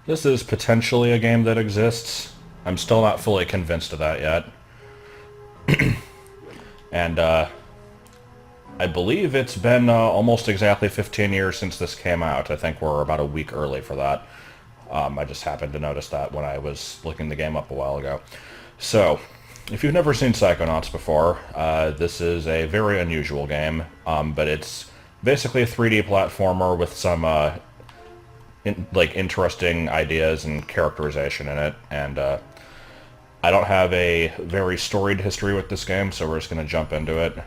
This is potentially a game that exists. I'm still not fully convinced of that yet. And I believe it's been almost exactly 15 years since this came out. I think we're about a week early for that. I just happened to notice that when I was looking the game up a while ago. So, if you've never seen Psychonauts before, this is a very unusual game, but it's basically a 3D platformer with some interesting ideas and characterization in it. And I don't have a very storied history with this game, so we're just going to jump into it.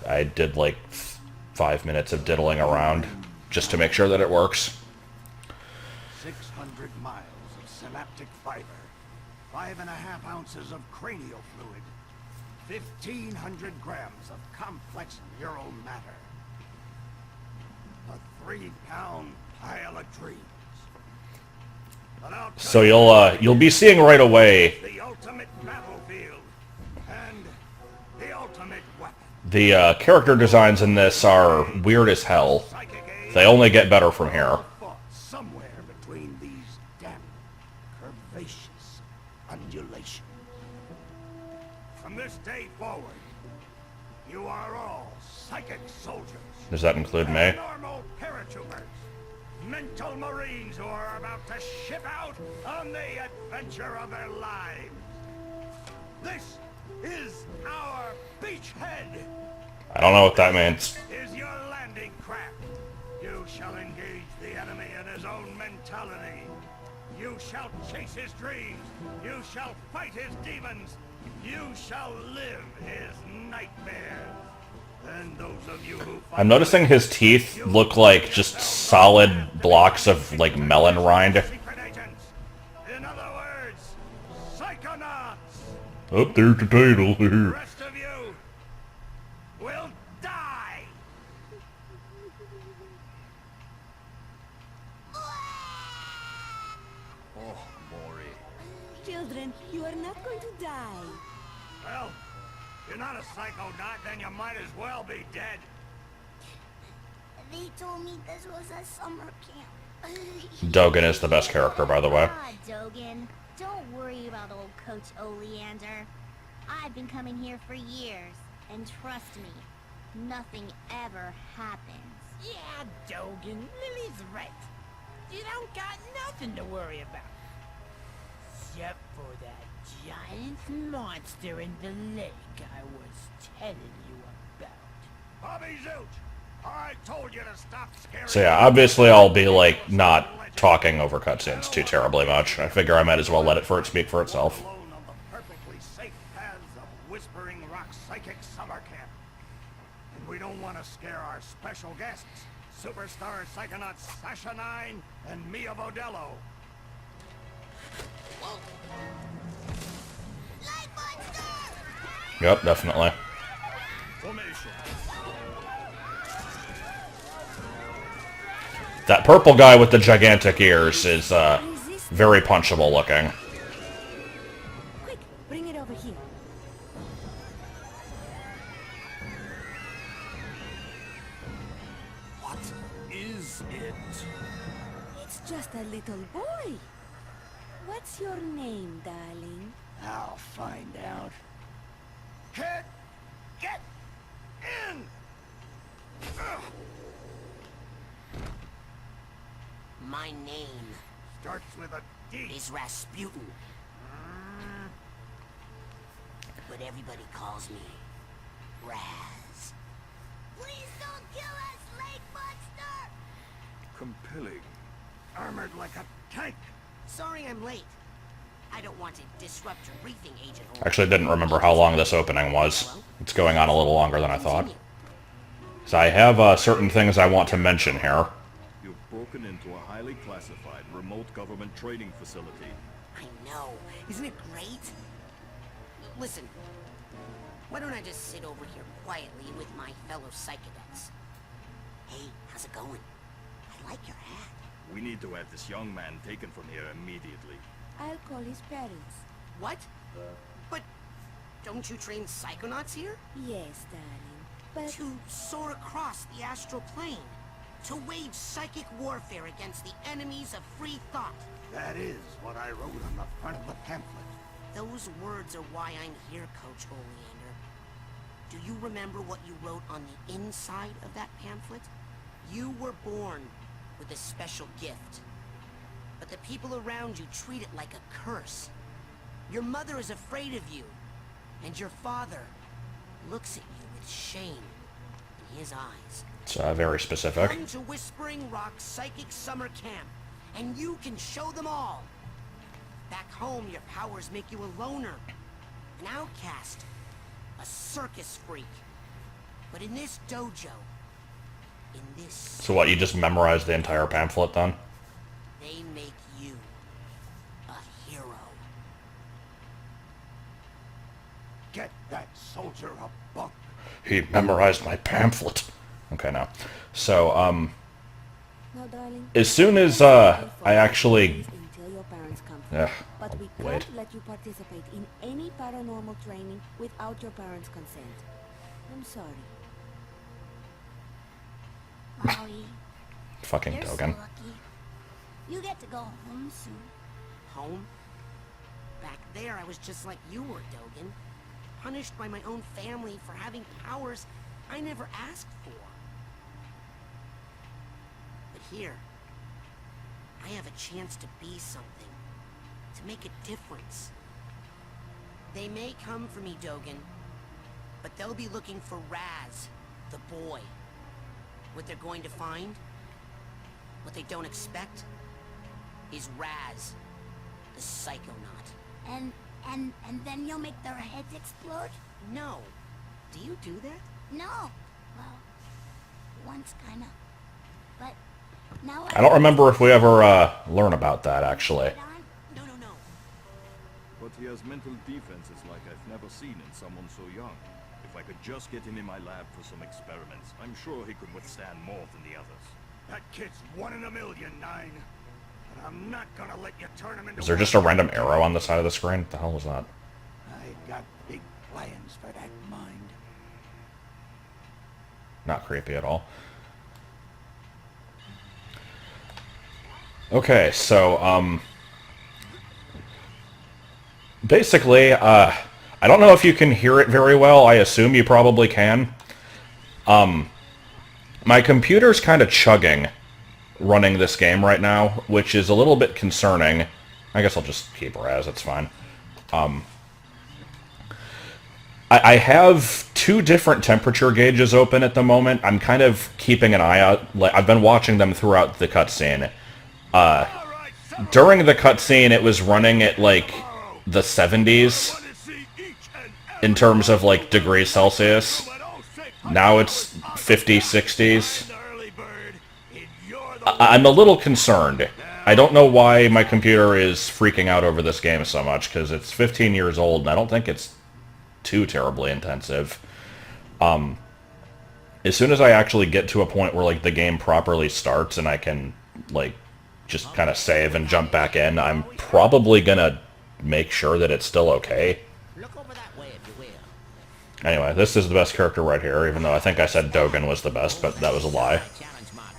I did like 5 minutes of diddling around just to make sure that it works. 600 miles of synaptic fiber, 5.5 ounces of cranial fluid, 1,500 grams of complex neural matter, a 3-pound pile of dreams. But I'll tell So you, you'll be seeing right away the ultimate battlefield and the ultimate weapon. the character designs in this are weird as hell. Psychic age They only get better from here. fought somewhere between these damp, curvaceous undulations. From this day forward, you are all psychic soldiers. Does that include me? Paranormal paratroopers. Mental marines who are about to ship out on the adventure of their lives. This is our beachhead. I don't know what that means. Is your landing craft. You shall engage the enemy in his own mentality. You shall chase his dreams. You shall fight his demons. You shall live his nightmares. And those of you who I'm noticing his teeth look like just solid blocks of like melon rind. secret agents. In other words, Psychonauts. Up there's the title The here. rest of you will die. Oh, Maury. Children, you are not going to die. Well, if you're not a psychonaut, then you might as well be dead. They told me this was a summer camp. Dogen is the best character, by the way. Ah, Dogen. Don't worry about old Coach Oleander. I've been coming here for years, and trust me, nothing ever happens. Yeah, Dogen, Lily's right. You don't got nothing to worry about. Except for that giant monster in the lake I was telling you about. Bobby Zooch, I told you to stop scaring. So yeah, obviously I'll be like not talking over cutscenes too terribly much. I figure I might as well let it speak for itself. Alone on the perfectly safe paths of Whispering Rock Psychic Summer Camp. And we don't want to scare our special guests, superstar psychonauts Sasha 9 and Mia Vodello. Light monster! Yep, definitely. Formation. That purple guy with the gigantic ears is very punchable looking. Quick, bring it over here. What is it? It's just a little boy. What's your name, darling? I'll find out. Kid, get in! Ugh. My name Starts with a D. is Rasputin. But everybody calls me Raz. Please don't kill us, Lake Monster! Compelling. Armored like a tank. Sorry I'm late. I don't want to disrupt your briefing, Agent Holmes. Actually, didn't remember how long this opening was. It's going on a little longer than I thought. So I have certain things I want to mention here. You've broken into a highly classified remote government training facility. I know. Isn't it great? Listen, why don't I just sit over here quietly with my fellow psychedelics? Hey, how's it going? I like your hat. We need to have this young man taken from here immediately. I'll call his parents. What? But don't you train psychonauts here? Yes, darling. But To soar across the astral plane. To wage psychic warfare against the enemies of free thought. That is what I wrote on the front of the pamphlet. Those words are why I'm here, Coach Oleander. Do you remember what you wrote on the inside of that pamphlet? You were born with a special gift. But the people around you treat it like a curse. Your mother is afraid of you. And your father looks at you with shame in his eyes. It's very specific. Come to Whispering Rock Psychic Summer Camp, and you can show them all. Back home, your powers make you a loner, an outcast, a circus freak. But in this dojo, in this... So what, you just memorized the entire pamphlet then? They make you a hero. Get that soldier a bunk. He memorized my pamphlet. Okay, now. So, No, darling. as soon as, I actually... Until your parents come. Ugh, But we wait. can't let you participate in any paranormal training without your parents' consent. I'm sorry. Maui, Fucking you're so Dogen. lucky. You get to go home soon. Home? Back there, I was just like you were, Dogen. Punished by my own family for having powers I never asked for. But here, I have a chance to be something. To make a difference. They may come for me, Dogen. But they'll be looking for Raz, the boy. What they're going to find, what they don't expect, is Raz, the Psychonaut. And then you'll make their heads explode? No. Do you do that? No. Well, once kinda. But now I don't remember if we ever, learn about that, actually. No. But he has mental defenses like I've never seen in someone so young. If I could just get him in my lab for some experiments, I'm sure he could withstand more than the others. That kid's 1 in a million, Nine. But I'm not gonna let you turn him into... Is there just a random arrow on the side of the screen? What the hell was that? I got big plans for that mind. Not creepy at all. Okay, so, basically, I don't know if you can hear it very well. I assume you probably can. My computer's kind of chugging running this game right now, which is a little bit concerning. I guess I'll just keep Raz, it's fine. I have 2 different temperature gauges open at the moment. I'm kind of keeping an eye out. I've been watching them throughout the cutscene. During the cutscene, it was running at, like, the 70s in terms of, like, degrees Celsius. Now it's 50s, 60s. I'm a little concerned. I don't know why my computer is freaking out over this game so much, because it's 15 years old, and I don't think it's too terribly intensive. As soon as I actually get to a point where, like, the game properly starts and I can, like, just kind of save and jump back in, I'm probably gonna make sure that it's still okay. Look over that way if you will. Anyway, this is the best character right here, even though I think I said Dogen was the best, but that was a lie. Challenge marker.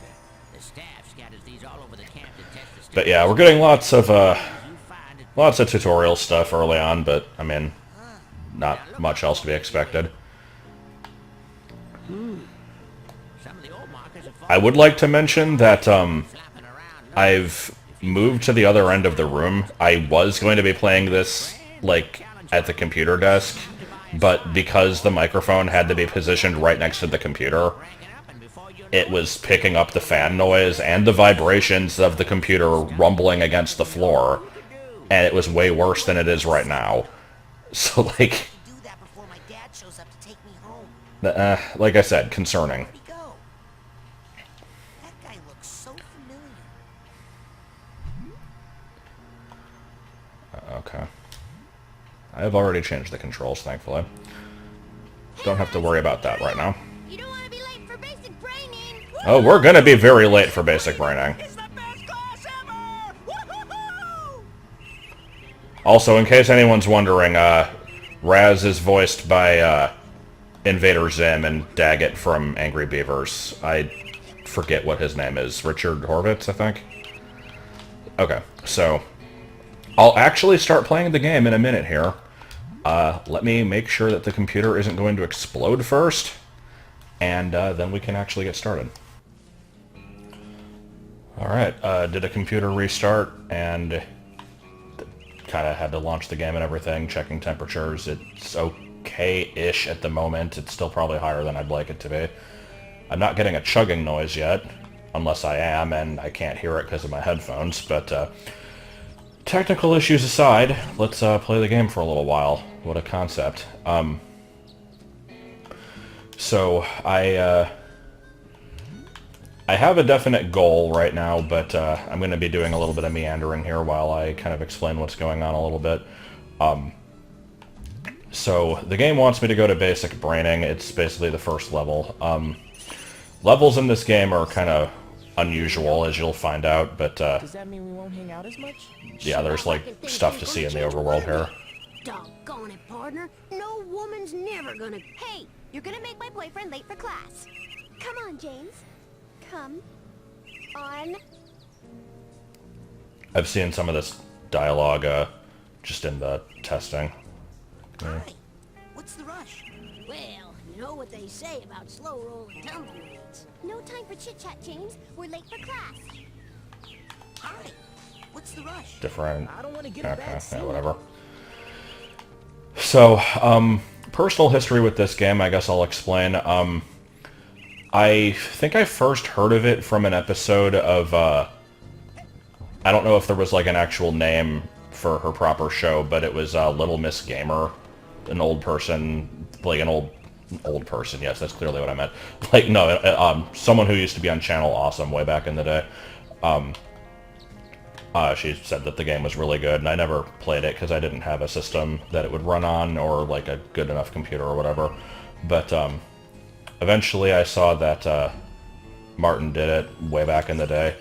The staff scatters these all over the camp to test the But yeah, we're getting lots of tutorial stuff early on, but, I mean, not much else to be expected. Some of the old markers are I would like to mention that, flapping around. I've moved to the other end of the room. I was going to be playing this, like, at the computer desk, but because the microphone had to be positioned right next to the computer, it was picking up the fan noise and the vibrations of the computer rumbling against the floor, and it was way worse than it is right now. So, like, Do that before my dad shows up to take me home. like I said, concerning. Where'd he go? That guy looks so familiar. Okay. I have already changed the controls, thankfully. Don't have to worry about that right now. You don't want to be late for basic braining. Oh, we're gonna be very late for basic braining. It's the best class ever! Woo-hoo-hoo! Also, in case anyone's wondering, Raz is voiced by Invader Zim and Daggett from Angry Beavers. I forget what his name is. Richard Horvitz, I think? Okay, so I'll actually start playing the game in a minute here. Let me make sure that the computer isn't going to explode first, and then we can actually get started. Alright, did a computer restart, and kind of had to launch the game and everything, checking temperatures. It's okay-ish at the moment. It's still probably higher than I'd like it to be. I'm not getting a chugging noise yet, unless I am, and I can't hear it because of my headphones, but technical issues aside, let's play the game for a little while. What a concept. So, I have a definite goal right now, but I'm going to be doing a little bit of meandering here while I kind of explain what's going on a little bit. So, the game wants me to go to basic braining. It's basically the first level. Levels in this game are kind of unusual, as you'll find out, but Does that mean we won't hang out as much? yeah, there's like stuff to see in the overworld here. Doggone it, partner. No woman's never gonna... Hey, you're gonna make my boyfriend late for class. Come on, James. Come on. I've seen some of this dialogue just in the testing. Hi. What's the rush? Well, you know what they say about slow rolling tumbleweeds. No time for chit-chat, James. We're late for class. Hi. What's the rush? Different. I don't want to get a Okay, bad yeah, scene. whatever. So, personal history with this game, I guess I'll explain. I think I first heard of it from an episode of, I don't know if there was like an actual name for her proper show, but it was Little Miss Gamer, an old person, like an old person, yes, that's clearly what I meant. Like, no, someone who used to be on Channel Awesome way back in the day. She said that the game was really good, and I never played it because I didn't have a system that it would run on, or like a good enough computer or whatever. But eventually I saw that Martin did it way back in the day,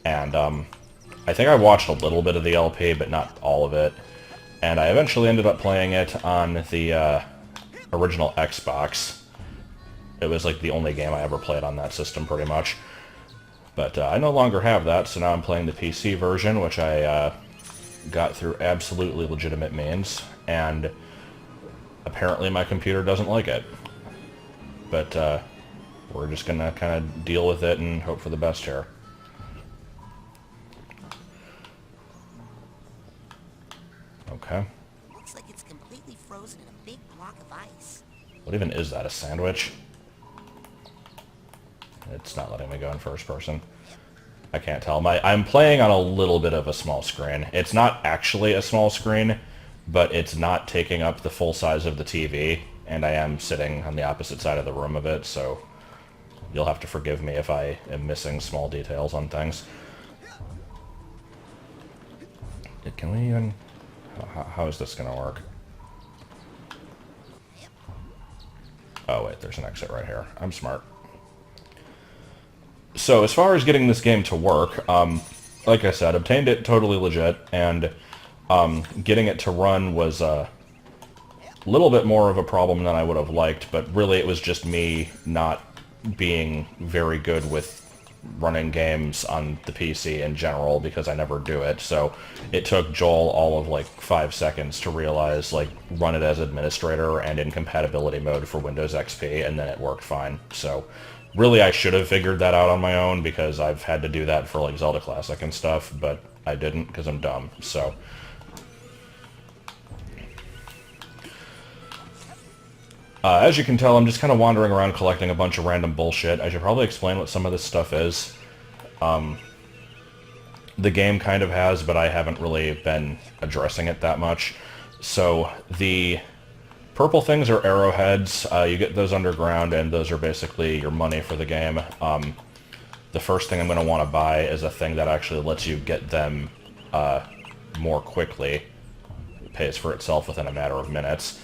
and I think I watched a little bit of the LP, but not all of it. And I eventually ended up playing it on the original Xbox. It was like the only game I ever played on that system, pretty much. But I no longer have that, so now I'm playing the PC version, which I got through absolutely legitimate means, and apparently my computer doesn't like it. But we're just gonna kind of deal with it and hope for the best here. Okay. Looks like it's completely frozen in a big block of ice. What even is that, a sandwich? It's not letting me go in first person. I can't tell. I'm playing on a little bit of a small screen. It's not actually a small screen, but it's not taking up the full size of the TV, and I am sitting on the opposite side of the room of it, so you'll have to forgive me if I am missing small details on things. Can we even... How is this going to work? Oh, wait, there's an exit right here. I'm smart. So, as far as getting this game to work, like I said, obtained it totally legit, and getting it to run was a little bit more of a problem than I would have liked, but really it was just me not being very good with running games on the PC in general, because I never do it. So it took Joel all of like 5 seconds to realize, like, run it as administrator and in compatibility mode for Windows XP, and then it worked fine. So really I should have figured that out on my own, because I've had to do that for like Zelda Classic and stuff, but I didn't because I'm dumb. So as you can tell, I'm just kind of wandering around collecting a bunch of random bullshit. I should probably explain what some of this stuff is. The game kind of has, but I haven't really been addressing it that much. So the purple things are arrowheads. You get those underground, and those are basically your money for the game. The first thing I'm going to want to buy is a thing that actually lets you get them more quickly. It pays for itself within a matter of minutes.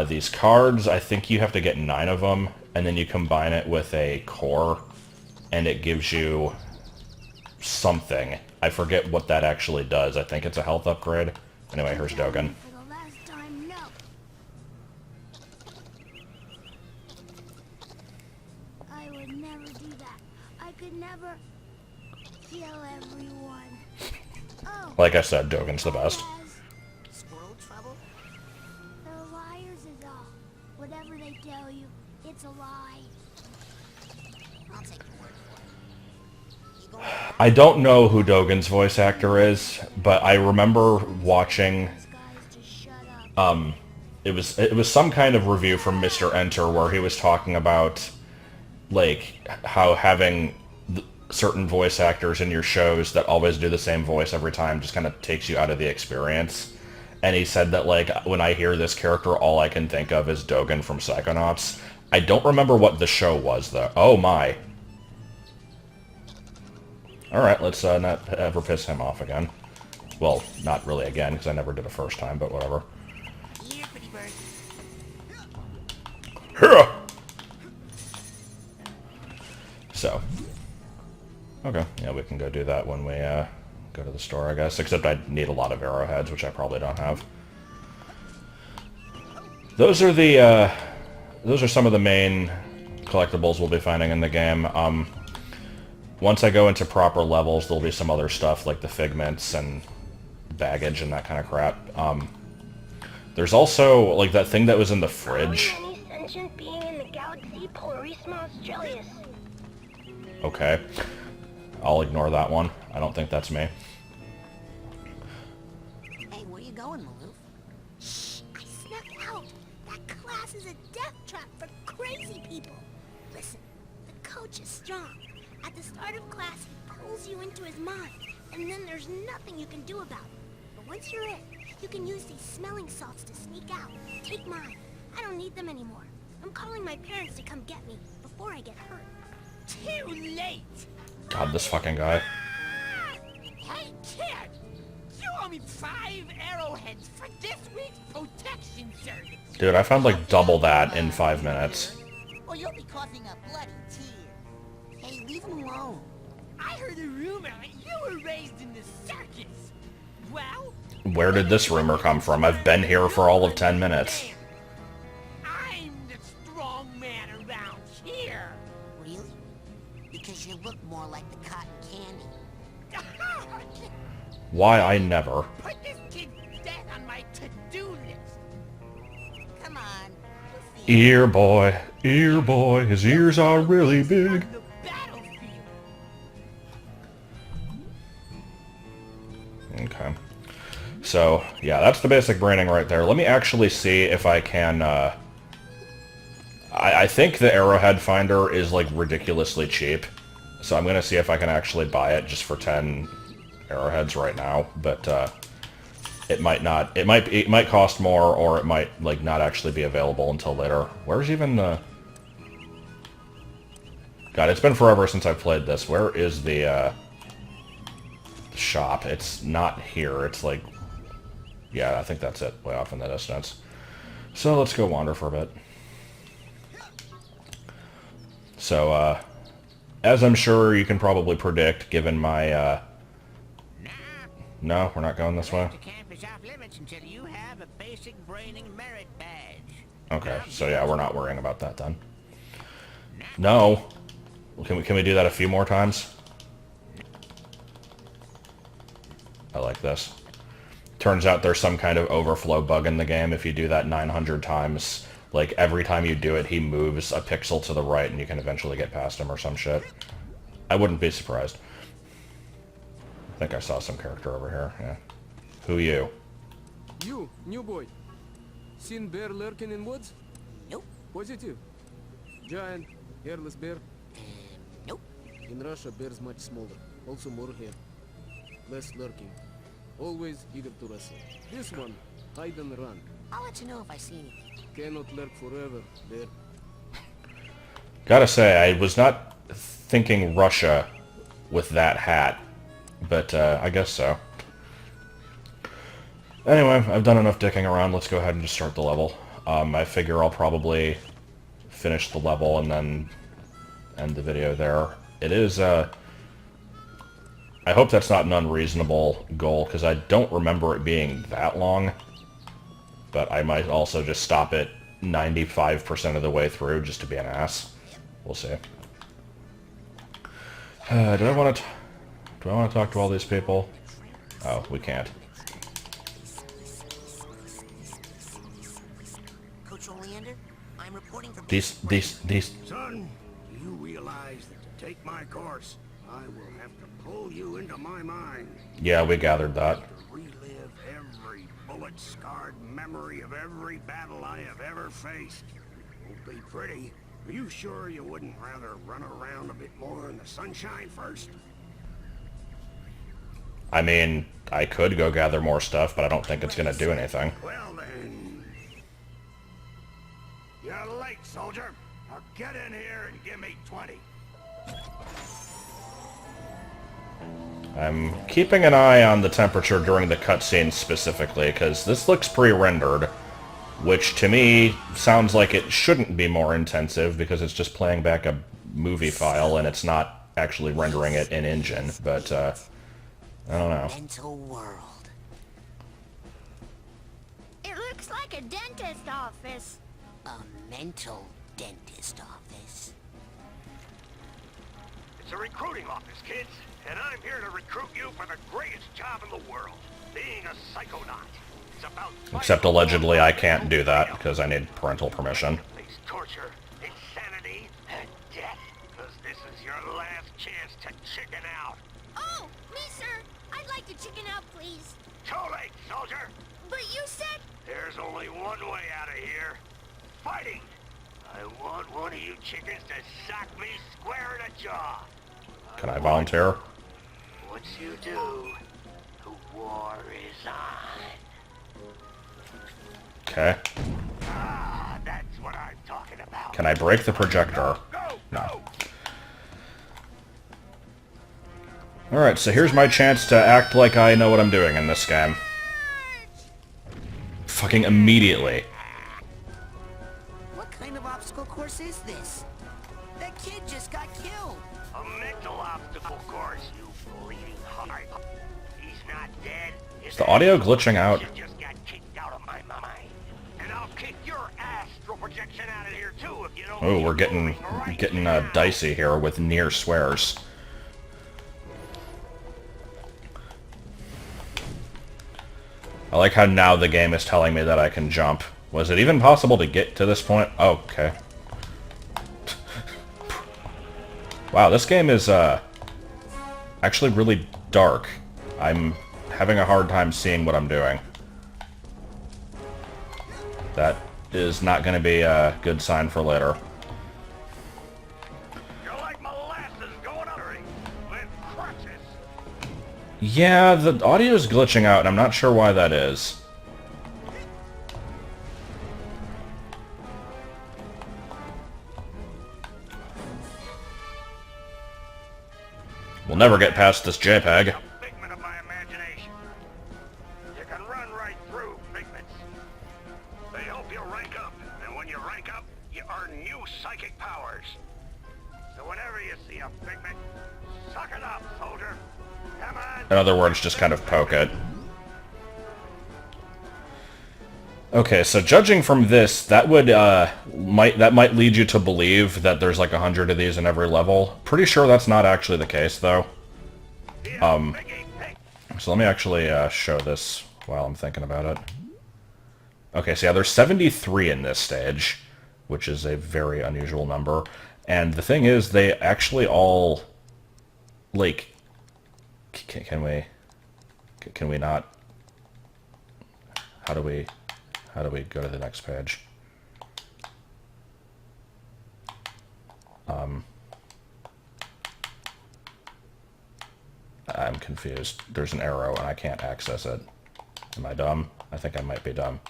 These cards, I think you have to get 9 of them, and then you combine it with a core, and it gives you something. I forget what that actually does. I think it's a health upgrade. Anyway, here's Dogen. For the last time, no. I would never do that. kill everyone. Oh, Like I said, Dogen's the best. Squirrel trouble? they're liars is all. Whatever they tell you, it's a lie. I'll take your word for it. You going back? I don't know who Dogen's voice actor is, but I remember watching. These guys just shut up. It was some kind of review from Mr. Enter where he was talking about like how having certain voice actors in your shows that always do the same voice every time just kind of takes you out of the experience. And he said that like when I hear this character, all I can think of is Dogen from Psychonauts. I don't remember what the show was though. Oh my. Alright, let's not ever piss him off again. Well, not really again, because I never did it first time, but whatever. Here, pretty bird. Here! So. Okay, yeah, we can go do that when we go to the store, I guess. Except I need a lot of arrowheads, which I probably don't have. Those are the, those are some of the main collectibles we'll be finding in the game. Once I go into proper levels, there'll be some other stuff, like the figments and baggage and that kind of crap. There's also, like, that thing that was in the fridge. Any sentient being in the galaxy, Polarisma Australis. Okay. I'll ignore that one. I don't think that's me. Hey, where you going, Maloof? Shh, I snuck out. That class is a death trap for crazy people. Listen, the coach is strong. At the start of class, he pulls you into his mind, and then there's nothing you can do about it. But once you're in, you can use these smelling salts to sneak out. Take mine. I don't need them anymore. I'm calling my parents to come get me before I get hurt. Too late! God, this fucking guy. Hey, kid! You owe me 5 arrowheads for this week's protection service! Dude, I found like double that in 5 minutes. Or you'll be coughing up bloody tears. Hey, leave him alone. I heard a rumor that you were raised in the circus! Well... Where did this rumor come from? I've been here for all of 10 minutes. I'm the strong man around here! Really? Because you look more like the cotton candy. Why I never. Put this kid's death on my to-do list! Come on. You'll see. Ear boy, his ears are really big. On the battlefield! Okay. So, yeah, that's the basic branding right there. Let me actually see if I can, I think the arrowhead finder is, like, ridiculously cheap. So I'm gonna see if I can actually buy it just for 10 arrowheads right now. But, it might not. It might cost more, or it might, like, not actually be available until later. Where's even the... God, it's been forever since I've played this. Where is the shop? It's not here. It's, like... Yeah, I think that's it, way off in the distance. So let's go wander for a bit. So, as I'm sure you can probably predict, given my, No, we're not going this way? The camp is off limits until you have a basic braining merit badge. Okay, so yeah, we're not worrying about that then. No! Can we do that a few more times? I like this. Turns out there's some kind of overflow bug in the game. If you do that 900 times, like, every time you do it, he moves a pixel to the right and you can eventually get past him or some shit. I wouldn't be surprised. I think I saw some character over here, yeah. Who you? You, new boy. Seen bear lurking in woods? Nope. Positive. Giant, hairless bear. Nope. In Russia, bears much smaller. Also more hair. Less lurking. Always eager to wrestle. This one, hide and run. I'll let you know if I see anything. Cannot lurk forever, bear. Gotta say, I was not thinking Russia with that hat, but I guess so. Anyway, I've done enough dicking around. Let's go ahead and just start the level. I figure I'll probably finish the level and then end the video there. It is, I hope that's not an unreasonable goal, because I don't remember it being that long. But I might also just stop it 95% of the way through, just to be an ass. We'll see. Do I want Do I want to talk to all these people? Oh, we can't. Coach Oleander, I'm reporting from... These... Son, you realize that to take my course, I will have to pull you into my mind. Yeah, we gathered that. To relive every bullet-scarred memory of every battle I have ever faced. Won't be pretty. Are you sure you wouldn't rather run around a bit more in the sunshine first? I mean, I could go gather more stuff, but I don't think it's gonna do anything. Well then... You're late, soldier. Now get in here and give me 20. I'm keeping an eye on the temperature during the cutscenes specifically, because this looks pre-rendered, which to me sounds like it shouldn't be more intensive because it's just playing back a movie file and it's not actually rendering it in-engine, but I don't know. Mental world. It looks like a dentist office. A mental dentist office. It's a recruiting office, kids, and I'm here to recruit you for the greatest job in the world, being a psychonaut. It's about Except allegedly I can't do that because I need parental permission. face torture, insanity, and death, because this is your last chance to chicken out. Oh, me, sir. I'd like to chicken out, please. Too late, soldier. But you said... There's only one way out of here. Fighting. I want one of you chickens to sock me square in the jaw. Can I volunteer? Once you do, the war is on. Okay. Ah, that's what I'm talking about. Can I break the projector? Go, No. Alright, so here's my chance to act like I know what I'm doing in this game. Fucking immediately. What kind of obstacle course is this? That kid just got killed. A mental obstacle course, you bleeding heart. He's not dead. Is the audio glitching out? You just got kicked out of my mind. And I'll kick your astral projection out of here too if you don't. Oh, we're getting dicey here with near swears. I like how now the game is telling me that I can jump. Was it even possible to get to this point? Oh, okay. Wow, this game is actually really dark. I'm having a hard time seeing what I'm doing. That is not going to be a good sign for later. You're like molasses going under with crutches. Yeah, the audio's glitching out, and I'm not sure why that is. We'll never get past this JPEG. A figment of my imagination. You can run right through figments. They help you rank up, and when you rank up, you earn new psychic powers. So whenever you see a figment, suck it up, soldier. Come on. In other words, just kind of poke it. Okay, so judging from this, that would might lead you to believe that there's like 100 of these in every level. Pretty sure that's not actually the case, though. So let me actually show this while I'm thinking about it. Okay, so yeah, there's 73 in this stage, which is a very unusual number. And the thing is, they actually all, like, can we not? How do we go to the next page? I'm confused. There's an arrow and I can't access it. Am I dumb? I think I might be dumb.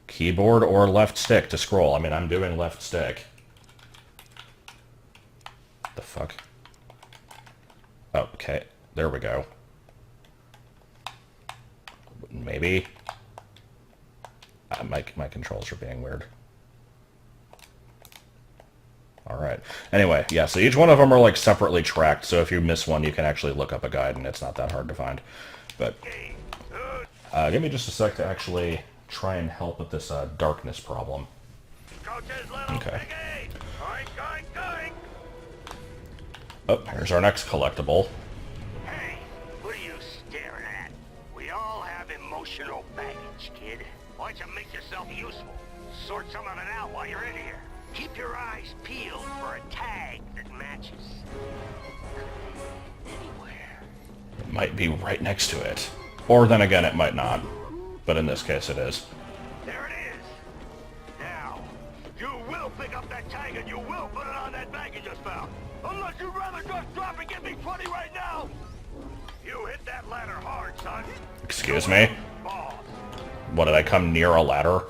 Keyboard or left stick to scroll. I mean, I'm doing left stick. The fuck? Oh, okay. There we go. Maybe. My controls are being weird. Alright. Anyway, yeah, so each one of them are like separately tracked, so if you miss one, you can actually look up a guide, and it's not that hard to find. But, give me just a sec to actually try and help with this darkness problem. Okay. Oh, here's our next collectible. Hey, what are you staring at? We all have emotional baggage, kid. Why don't you make yourself useful? Sort some of it out while you're in here. Keep your eyes peeled for a tag that matches. Anywhere. It might be right next to it. Or then again, it might not. But in this case, it is. There it is. Now, you will pick up that tag and you will put it on that bag you just found. Unless you'd rather just drop and give me 20 right now. You hit that ladder hard, son. Excuse me? Boss. What, did I come near a ladder?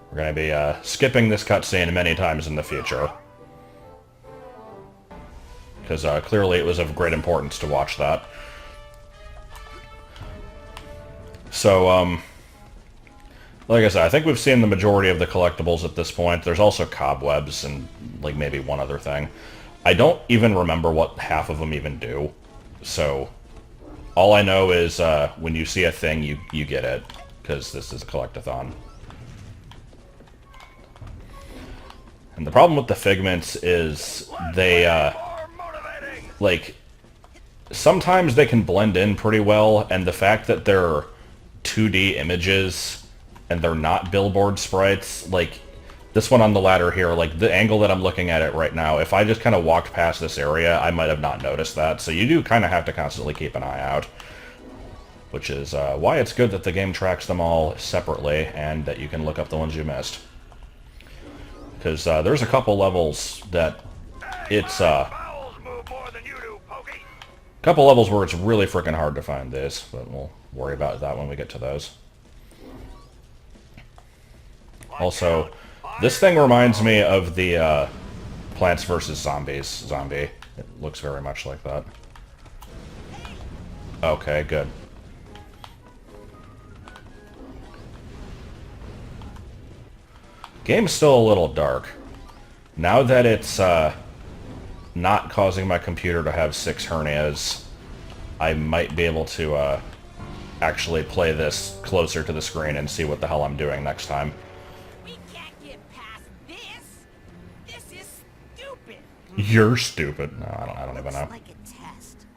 We're going to be skipping this cutscene many times in the future. Because clearly it was of great importance to watch that. So, like I said, I think we've seen the majority of the collectibles at this point. There's also cobwebs and, like, maybe one other thing. I don't even remember what half of them even do. So, all I know is when you see a thing, you get it. Because this is a collectathon. And the problem with the figments is they, like, sometimes they can blend in pretty well, and the fact that they're 2D images and they're not billboard sprites, like, this one on the ladder here, like, the angle that I'm looking at it right now, if I just kind of walked past this area, I might have not noticed that, so you do kind of have to constantly keep an eye out. Which is why it's good that the game tracks them all separately, and that you can look up the ones you missed. Because there's a couple levels that it's, couple levels where it's really freaking hard to find this, but we'll worry about that when we get to those. Also, this thing reminds me of the Plants vs. Zombies zombie. It looks very much like that. Okay, good. Game's still a little dark. Now that it's not causing my computer to have 6 hernias, I might be able to actually play this closer to the screen and see what the hell I'm doing next time. We can't get past this. This is stupid. You're stupid. No, I don't even know. Looks like a test.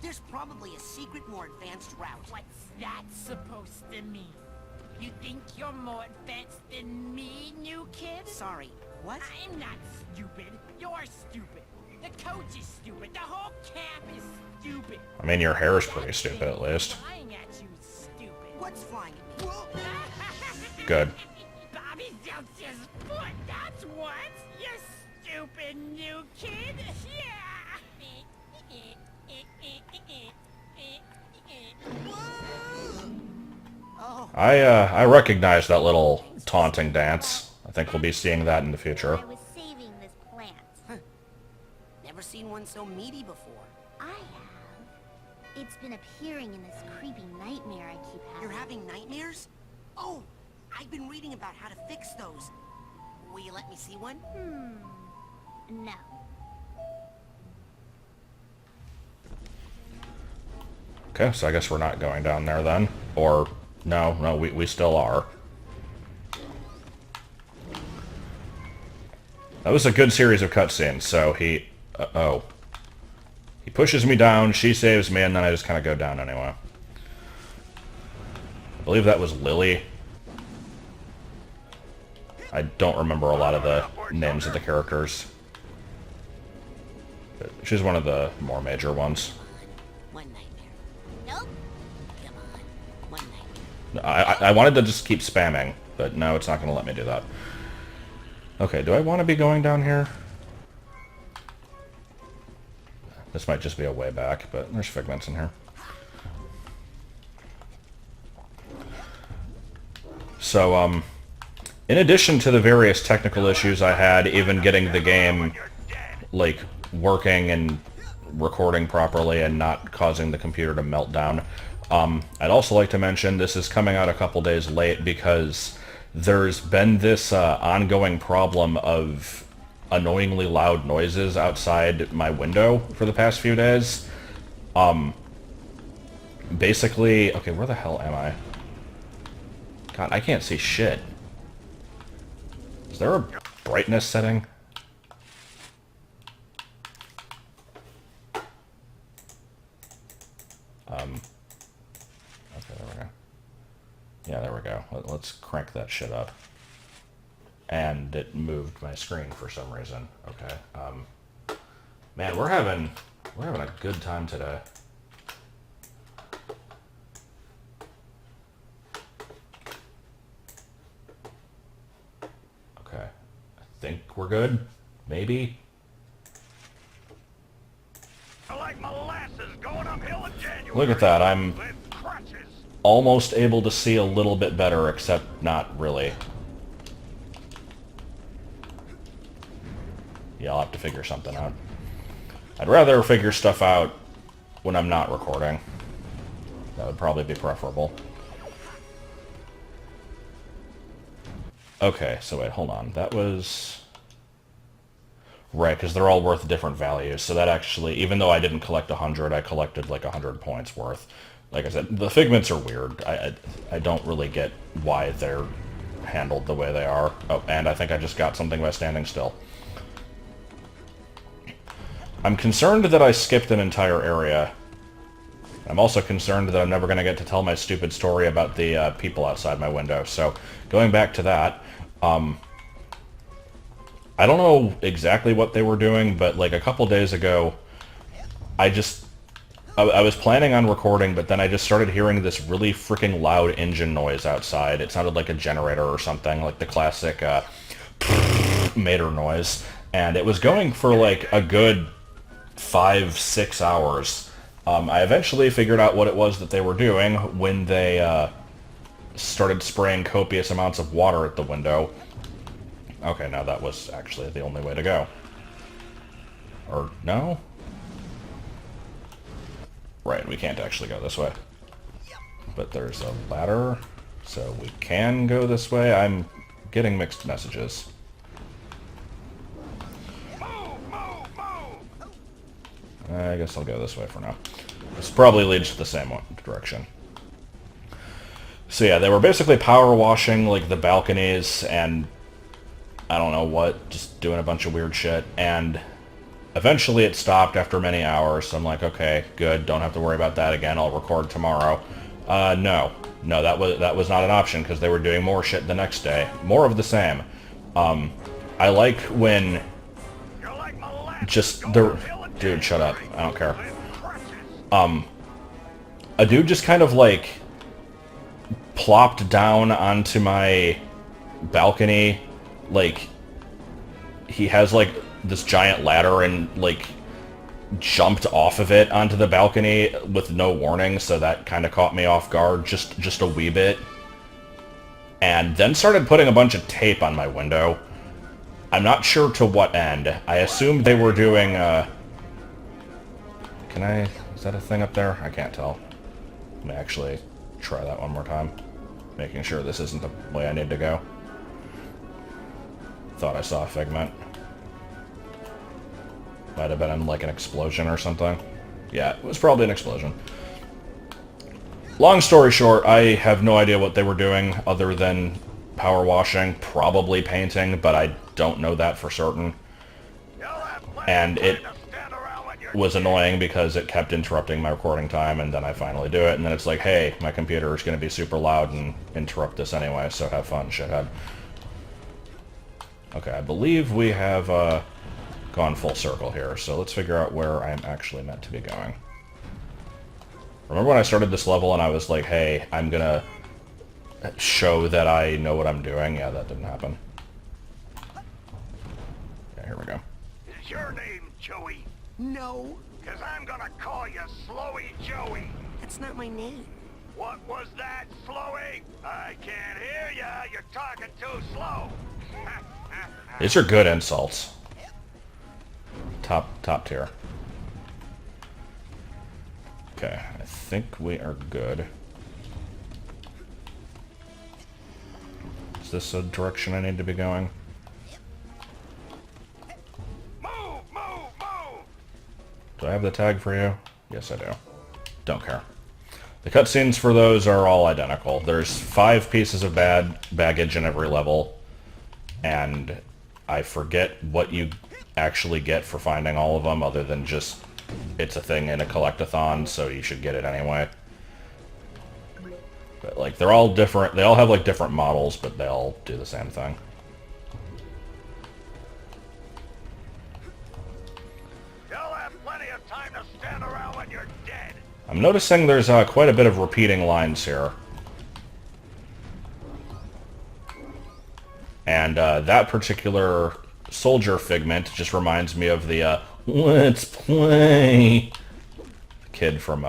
There's probably a secret, more advanced route. What's that supposed to mean? You think you're more advanced than me, new kid? Sorry, what? I'm not stupid. You're stupid. The coach is stupid. The whole camp is stupid. I mean, your hair is pretty stupid, at least. Flying at you is stupid. What's flying at me? Good. Bobby dealt his foot, that's what. You stupid new kid. Oh, I recognize that little taunting dance. I think we'll be seeing that in the future. I was saving this plant. never seen one so meaty before. I have. It's been appearing in this creepy nightmare I keep having. You're having nightmares? Oh, I've been reading about how to fix those. Will you let me see one? No. Okay, so I guess we're not going down there then. Or, no, we still are. That was a good series of cutscenes, so he... oh. He pushes me down, she saves me, and then I just kind of go down anyway. I believe that was Lily. I don't remember a lot of the names of the characters. But she's one of the more major ones. One nightmare. Nope. Come on. One nightmare. I wanted to just keep spamming, but no, it's not going to let me do that. Okay, do I want to be going down here? This might just be a way back, but there's figments in here. So, in addition to the various technical issues I had, even getting the game, like, working and recording properly and not causing the computer to melt down, I'd also like to mention this is coming out a couple days late because there's been this ongoing problem of annoyingly loud noises outside my window for the past few days. Basically... okay, where the hell am I? God, I can't see shit. Is there a... brightness setting? Okay, there we go. Yeah, there we go. Let's crank that shit up. And it moved my screen for some reason. Okay. Man, we're having a good time today. Okay. I think we're good. Maybe. Like molasses going uphill in January. Look at that. I'm almost able to see a little bit better, except not really. Yeah, I'll have to figure something out. I'd rather figure stuff out when I'm not recording. That would probably be preferable. Okay, so wait, hold on. That was... Right, because they're all worth different values. So that actually, even though I didn't collect 100, I collected like 100 points worth. Like I said, the figments are weird. I don't really get why they're handled the way they are. Oh, and I think I just got something by standing still. I'm concerned that I skipped an entire area. I'm also concerned that I'm never going to get to tell my stupid story about the people outside my window. So, going back to that, I don't know exactly what they were doing, but like a couple days ago, I was planning on recording, but then I just started hearing this really freaking loud engine noise outside. It sounded like a generator or something, like the classic mater noise. And it was going for like a good 5-6 hours. I eventually figured out what it was that they were doing when they started spraying copious amounts of water at the window. Okay, now that was actually the only way to go. Or no? Right, we can't actually go this way. But there's a ladder, so we can go this way. I'm getting mixed messages. I guess I'll go this way for now. This probably leads to the same direction. So yeah, they were basically power washing like the balconies and I don't know what, just doing a bunch of weird shit. And eventually it stopped after many hours. So I'm like, okay, good. Don't have to worry about that again. I'll record tomorrow. No, that was not an option because they were doing more shit the next day. More of the same. I like when just the... Dude, shut up. I don't care. A dude just kind of, like, plopped down onto my balcony. Like, he has, like, this giant ladder and, like, jumped off of it onto the balcony with no warning, so that kind of caught me off guard just a wee bit. And then started putting a bunch of tape on my window. I'm not sure to what end. I assumed they were doing, Can I... Is that a thing up there? I can't tell. Let me actually try that one more time. Making sure this isn't the way I need to go. Thought I saw a figment. Might have been in, like, an explosion or something. Yeah, it was probably an explosion. Long story short, I have no idea what they were doing other than power washing, probably painting, but I don't know that for certain. And it was annoying because it kept interrupting my recording time, and then I finally do it, and then it's like, hey, my computer is going to be super loud and interrupt this anyway, so have fun, shithead. Okay, I believe we have gone full circle here, so let's figure out where I'm actually meant to be going. Remember when I started this level and I was like, hey, I'm gonna show that I know what I'm doing? Yeah, that didn't happen. Yeah, here we go. Is your name Joey? No, Because I'm gonna call you Slowy Joey. that's not my name. What was that, Slowy? I can't hear ya. You're talking too slow. These are good insults. Top tier. Okay, I think we are good. Is this a direction I need to be going? Move, move, move! Do I have the tag for you? Yes, I do. Don't care. The cutscenes for those are all identical. There's 5 pieces of baggage in every level, and I forget what you actually get for finding all of them, other than just it's a thing in a collect-a-thon, so you should get it anyway. But, like, they're all different. They all have, like, different models, but they all do the same thing. You'll have plenty of time to stand around when you're dead. I'm noticing there's quite a bit of repeating lines here. And that particular soldier figment just reminds me of the let's play kid from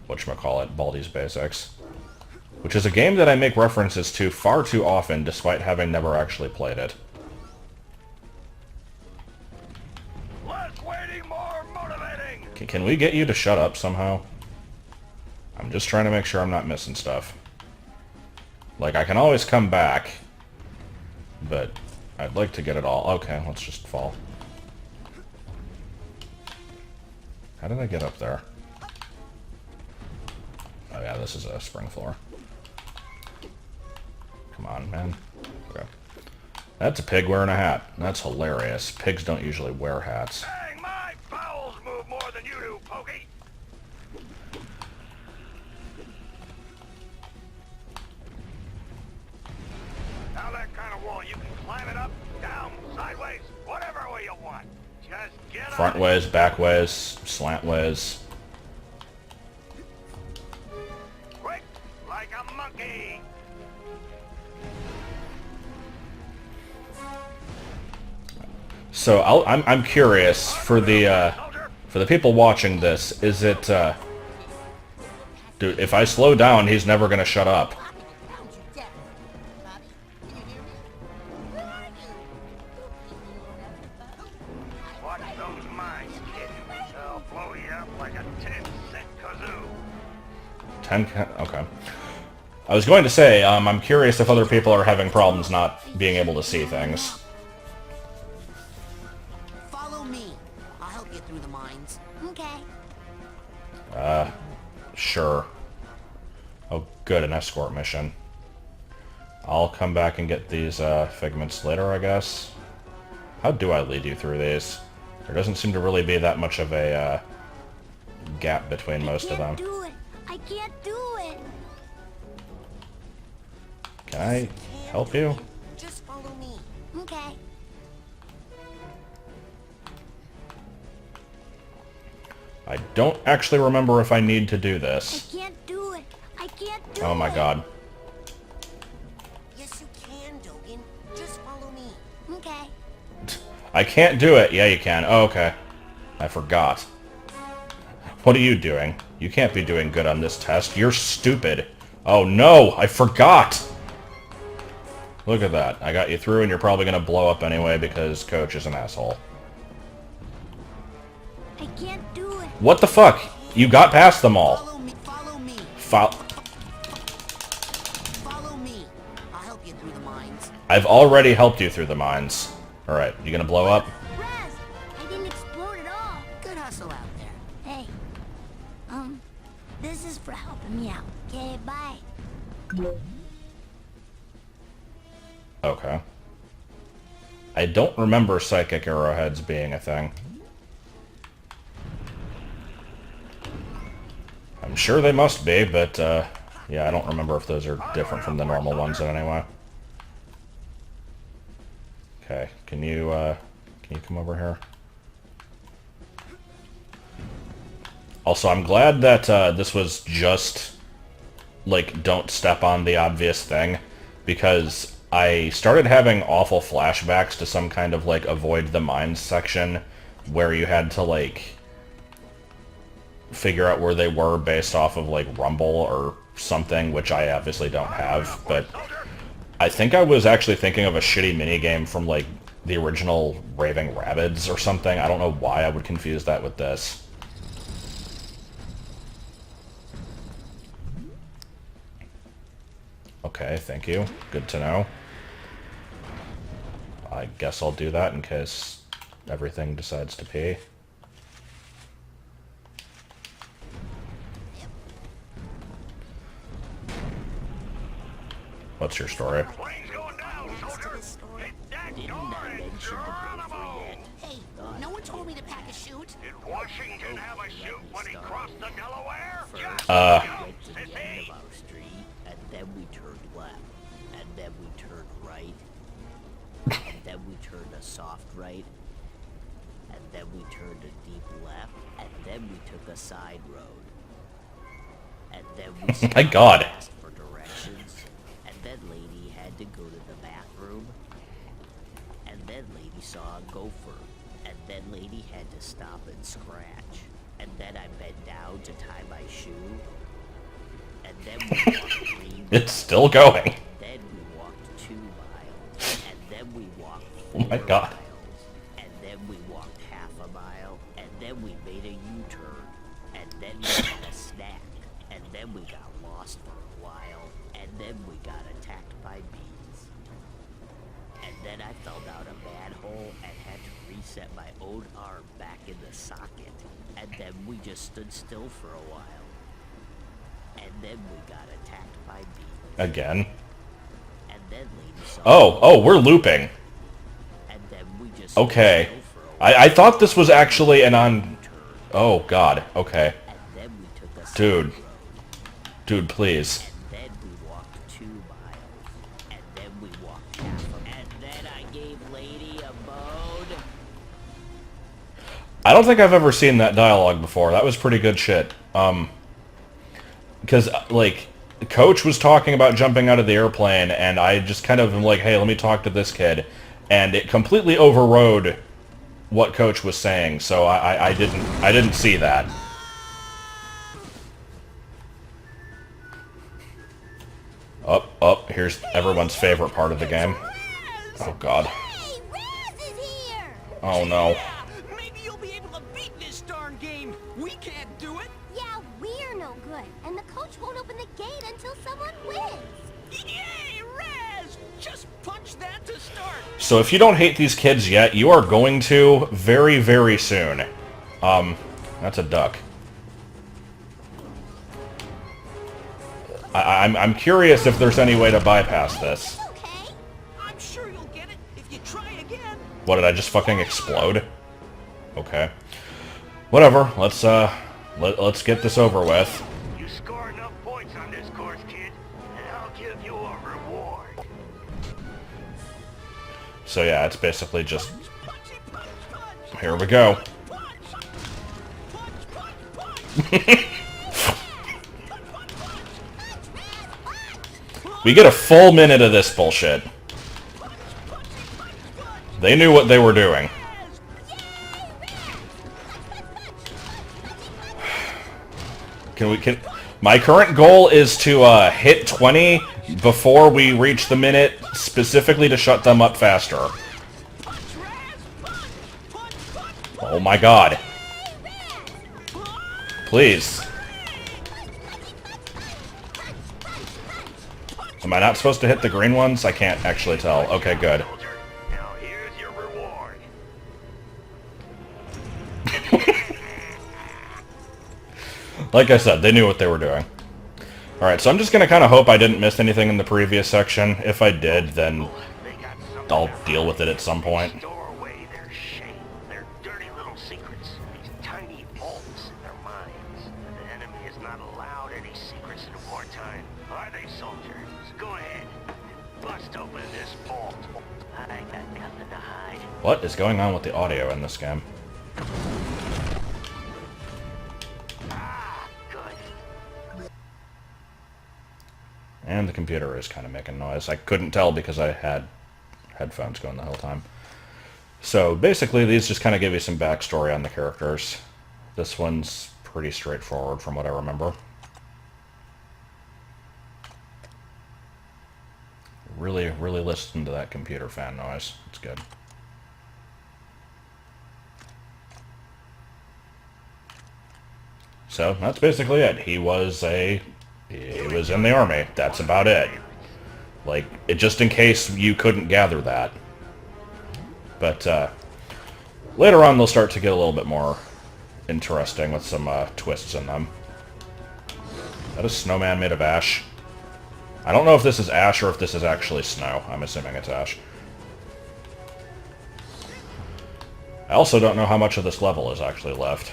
whatchamacallit, Baldi's Basics, which is a game that I make references to far too often despite having never actually played it. Less waiting, more motivating. Can we get you to shut up somehow? I'm just trying to make sure I'm not missing stuff. Like, I can always come back, but I'd like to get it all. Okay, let's just fall. How did I get up there? Oh yeah, this is a spring floor. Come on, man. Okay. That's a pig wearing a hat. That's hilarious. Pigs don't usually wear hats. Dang, my bowels move more than you do, Pokey. Now that kind of wall, you can climb it up, down, sideways, whatever way you want. Just get Front on it. ways, back ways, slant ways. Quick, like a monkey. So I'm curious for the people watching this. Is it dude? If I slow down, he's never gonna shut up. Found you dead. Bobby, can you hear me? Where are you? Watch those mines, kid. They'll blow you up like a 10-cent kazoo. Okay. I was going to say, I'm curious if other people are having problems not being able to see things. Follow me. I'll help you through the mines. Okay. Sure. Oh, good, an escort mission. I'll come back and get these figments later, I guess. How do I lead you through these? There doesn't seem to really be that much of a gap between most of them. Do it. I can't do it. Can I help you? Just follow me. Okay. I don't actually remember if I need to do I this. can't do it. I can't do it. Oh my god. Yes, you can, Dogen. Just follow me. Okay. I can't do it. Yeah, you can. Oh, okay. I forgot. What are you doing? You can't be doing good on this test. You're stupid. Oh no, I forgot! Look at that. I got you through and you're probably gonna blow up anyway because Coach is an asshole. I can't do it. What the fuck? You got past them all. Follow me. Follow me. Follow me. I'll help you through the mines. I've already helped you through the mines. Alright, you gonna blow up? Raz, I didn't explode at all. Good hustle out there. Hey. This is for helping me out. Okay, bye. Okay. I don't remember psychic arrowheads being a thing. I'm sure they must be, but yeah, I don't remember if those are different from the normal ones in any way. Okay, can you come over here? Also, I'm glad that this was just, like, don't step on the obvious thing, because I started having awful flashbacks to some kind of, like, avoid the mines section, where you had to, like, figure out where they were based off of, like, Rumble or something, which I obviously don't have, but I think I was actually thinking of a shitty minigame from, like, the original Raving Rabbids or something. I don't know why I would confuse that with this. Okay, thank you. Good to know. I guess I'll do that in case everything decides to pee. What's your story? Plane's going down, soldier. Hit that told me to pack a chute. Did Washington have a chute when he crossed the Delaware? First, we went to the end of our street, and then we turned left, and then we turned right, and then we turned a soft right, and then we turned a deep left, and then we took a side road, and then we My God. asked for directions, and then lady had to go to the bathroom, and then lady saw a gopher, and then lady had to stop and scratch, and then I bent down to tie my shoe, and then we walked 3 miles. It's still going. Then we walked 2 miles, and then we walked 4 Oh my God. miles, and then we walked half a mile, and then we made a U-turn, and then we had a snack, and then we got lost for a while, and then we got attacked by bees. And then I fell down a manhole and had to reset my own arm back in the socket, and then we just stood still for a while. And then we got attacked by bees. Again. And then lady saw Oh, we're looping. and then we just Okay. stood still for a while. I thought this was actually an on... Oh, God. Okay. And then we took a side Dude. road. Dude, please. And then we walked 2 miles. And then we walked half a mile. And then I gave lady a bone. I don't think I've ever seen that dialogue before. That was pretty good shit. Because, like, Coach was talking about jumping out of the airplane, and I just kind of am like, hey, let me talk to this kid. And it completely overrode what Coach was saying, so I didn't see that. Here's everyone's favorite part of the game. Oh, God. Hey, Raz is here! Oh, no. Maybe you'll be able to beat this darn game. We can't do it. Yeah, we're no good, and the coach won't open the gate until someone wins. Yay, Raz! Just punch that to start. So if you don't hate these kids yet, you are going to very, very soon. That's a duck. I'm curious if there's any way to bypass this. Okay. I'm sure you'll get it if you try again. What, did I just fucking explode? Okay. Whatever, let's get this over with. You score enough points on this course, kid, and I'll give you a reward. So yeah, it's basically just... Punchy, punch, punch. Here we go. Punch. Punch, punch, punch. We get a full minute of this bullshit. They knew what they were doing. My current goal is to hit 20 before we reach the minute, specifically to shut them up faster. Oh my God. Please. Am I not supposed to hit the green ones? I can't actually tell. Okay, good. Soldier, now here's your reward. Like I said, they knew what they were doing. Alright, so I'm just going to kind of hope I didn't miss anything in the previous section. If I did, then They got something I'll else. deal with it at some point. Store away their shame, their dirty little secrets, these tiny vaults in their minds. The enemy is not allowed any secrets in wartime, are they, soldiers? Go ahead, bust open this vault. I got nothing to hide. What is going on with the audio in this game? Ah, good. And the computer is kind of making noise. I couldn't tell because I had headphones going the whole time. So basically these just kind of give you some backstory on the characters. This one's pretty straightforward from what I remember. Really, really listen to that computer fan noise. It's good. So that's basically it. He was in the army. That's about it. Like, just in case you couldn't gather that. But later on they'll start to get a little bit more interesting with some twists in them. Is that a snowman made of ash? I don't know if this is ash or if this is actually snow. I'm assuming it's ash. I also don't know how much of this level is actually left.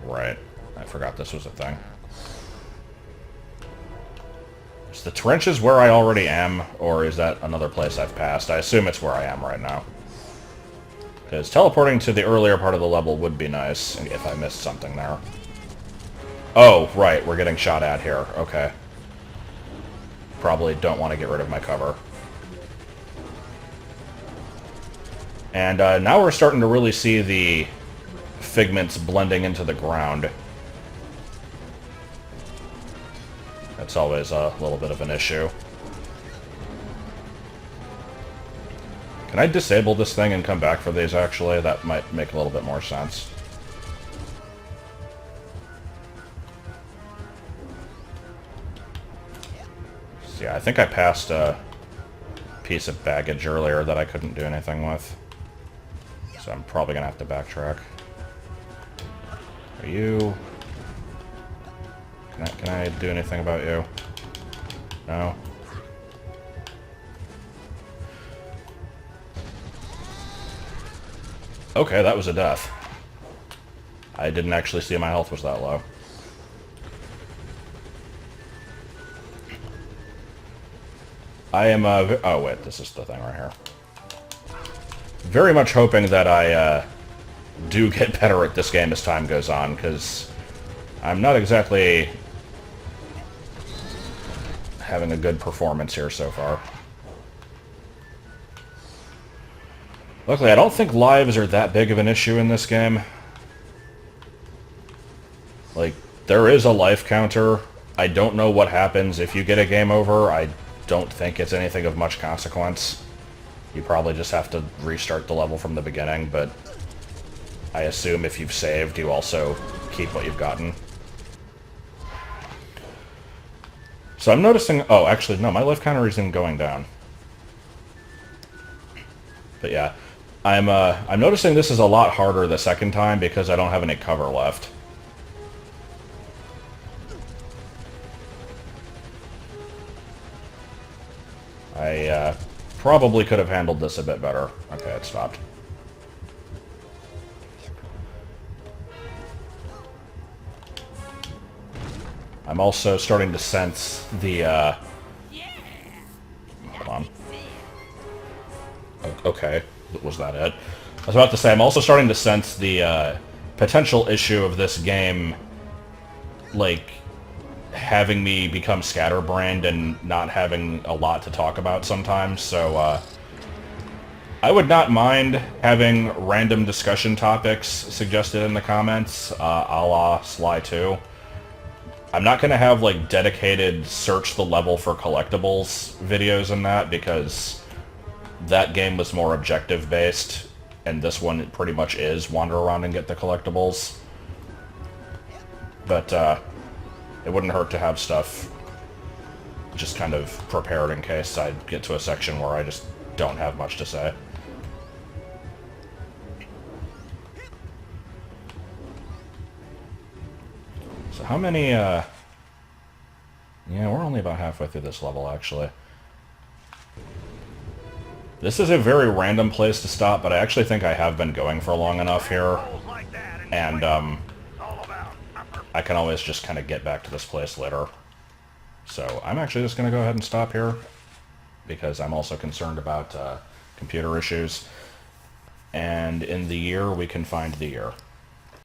Right. I forgot this was a thing. Is the trenches where I already am, or is that another place I've passed? I assume it's where I am right now. Because teleporting to the earlier part of the level would be nice if I missed something there. Oh, right, we're getting shot at here. Okay. Probably don't want to get rid of my cover. And now we're starting to really see the figments blending into the ground. That's always a little bit of an issue. Can I disable this thing and come back for these, actually? That might make a little bit more sense. So yeah, I think I passed a piece of baggage earlier that I couldn't do anything with. So I'm probably going to have to backtrack. Are you... Can I do anything about you? No? Okay, that was a death. I didn't actually see my health was that low. I am, oh wait, this is the thing right here. Very much hoping that I, do get better at this game as time goes on, because I'm not exactly having a good performance here so far. Luckily, I don't think lives are that big of an issue in this game. Like, there is a life counter. I don't know what happens if you get a game over. I don't think it's anything of much consequence. You probably just have to restart the level from the beginning, but I assume if you've saved, you also keep what you've gotten. So I'm noticing... Oh, actually, no, my life counter isn't going down. But yeah, I'm noticing this is a lot harder the second time because I don't have any cover left. I probably could have handled this a bit better. Okay, it stopped. I'm also starting to sense the, hold on. Okay, was that it? I was about to say, I'm also starting to sense the, potential issue of this game, like, having me become scatterbrained and not having a lot to talk about sometimes, so, I would not mind having random discussion topics suggested in the comments, a la Sly 2. I'm not going to have, like, dedicated search the level for collectibles videos in that, because that game was more objective-based, and this one pretty much is wander around and get the collectibles. But, it wouldn't hurt to have stuff just kind of prepared in case I get to a section where I just don't have much to say. So how many, yeah, we're only about halfway through this level, actually. This is a very random place to stop, but I actually think I have been going for long enough here. And, I can always just kind of get back to this place later. So I'm actually just going to go ahead and stop here, because I'm also concerned about computer issues. And in the year, we can find the year.